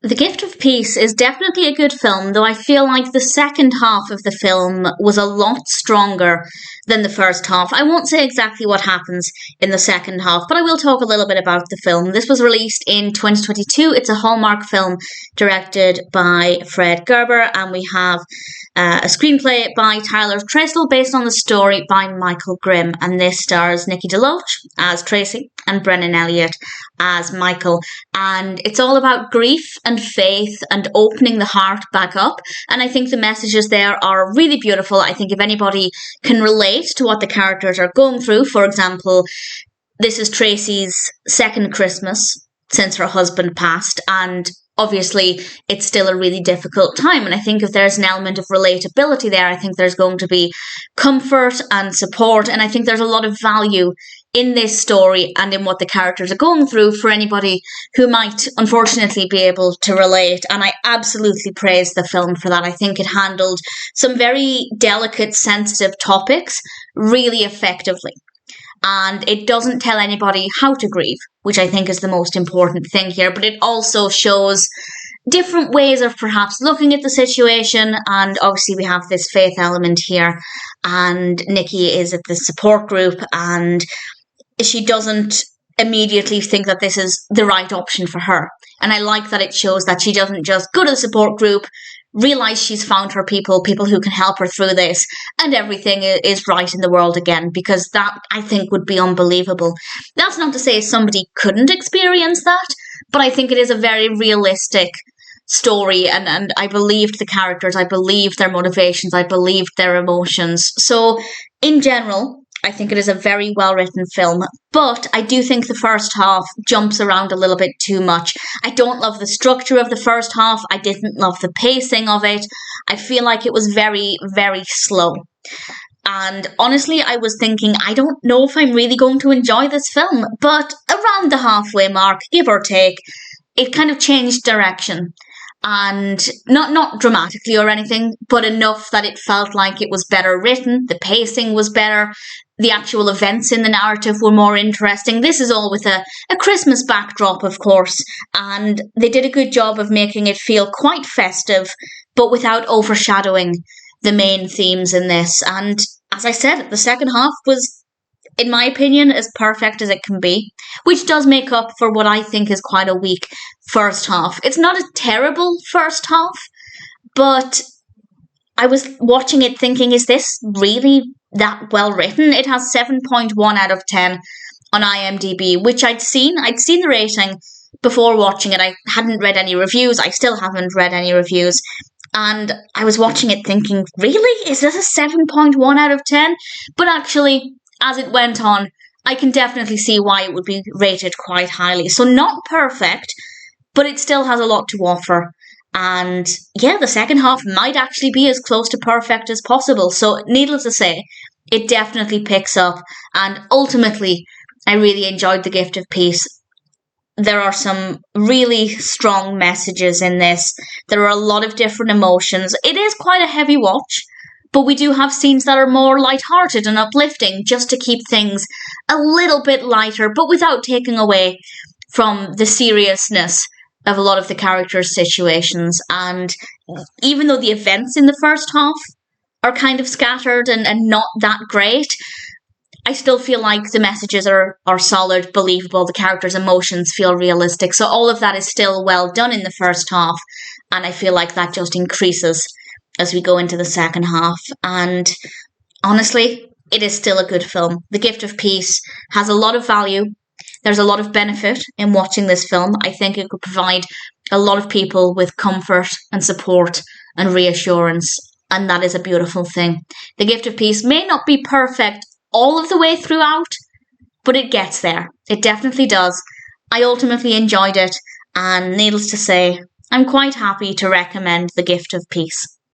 The Gift of Peace is definitely a good film, though I feel like the second half of the film was a lot stronger than the first half. I won't say exactly what happens in the second half, but I will talk a little bit about the film. This was released in 2022. It's a Hallmark film directed by Fred Gerber, and we have a screenplay by Tyler Straessle based on the story by Michael Grimm, and this stars Nikki Deloach as Traci and Brennan Elliott as Michael, and it's all about grief and faith and opening the heart back up, and I think the messages there are really beautiful. I think if anybody can relate to what the characters are going through, for example, this is Traci's second Christmas since her husband passed, and obviously it's still a really difficult time, and I think if there's an element of relatability there, I think there's going to be comfort and support, and I think there's a lot of value in this story and in what the characters are going through for anybody who might unfortunately be able to relate, and I absolutely praise the film for that. I think it handled some very delicate, sensitive topics really effectively. And it doesn't tell anybody how to grieve, which I think is the most important thing here, but it also shows different ways of perhaps looking at the situation, and obviously we have this faith element here, and Nikki is at the support group, and she doesn't immediately think that this is the right option for her. And I like that it shows that she doesn't just go to the support group, realise she's found her people who can help her through this, and everything is right in the world again, because that, I think, would be unbelievable. That's not to say somebody couldn't experience that, but I think it is a very realistic story, and I believed the characters, I believed their motivations, I believed their emotions. So, in general, I think it is a very well-written film, but I do think the first half jumps around a little bit too much. I don't love the structure of the first half. I didn't love the pacing of it. I feel like it was very, very slow. And honestly, I was thinking, I don't know if I'm really going to enjoy this film, but around the halfway mark, give or take, it kind of changed direction. And not dramatically or anything, but enough that it felt like it was better written, the pacing was better, the actual events in the narrative were more interesting. This is all with a Christmas backdrop, of course, and they did a good job of making it feel quite festive, but without overshadowing the main themes in this. And as I said, the second half was, in my opinion, as perfect as it can be, which does make up for what I think is quite a weak first half. It's not a terrible first half, but I was watching it thinking, is this really that well written? It has 7.1 out of 10 on IMDb, which I'd seen the rating before watching it. I hadn't read any reviews. I still haven't read any reviews. And I was watching it thinking, really? Is this a 7.1 out of 10? But actually, as it went on, I can definitely see why it would be rated quite highly. So not perfect, but it still has a lot to offer. And yeah, the second half might actually be as close to perfect as possible. So needless to say, it definitely picks up. And ultimately, I really enjoyed The Gift of Peace. There are some really strong messages in this. There are a lot of different emotions. It is quite a heavy watch, but we do have scenes that are more lighthearted and uplifting, just to keep things a little bit lighter, but without taking away from the seriousness of a lot of the characters' situations. And even though the events in the first half are kind of scattered and not that great, I still feel like the messages are solid, believable, the characters' emotions feel realistic. So all of that is still well done in the first half, and I feel like that just increases as we go into the second half. And honestly, it is still a good film. The Gift of Peace has a lot of value. There's a lot of benefit in watching this film. I think it could provide a lot of people with comfort and support and reassurance, and that is a beautiful thing. The Gift of Peace may not be perfect all of the way throughout, but it gets there. It definitely does. I ultimately enjoyed it, and needless to say, I'm quite happy to recommend The Gift of Peace.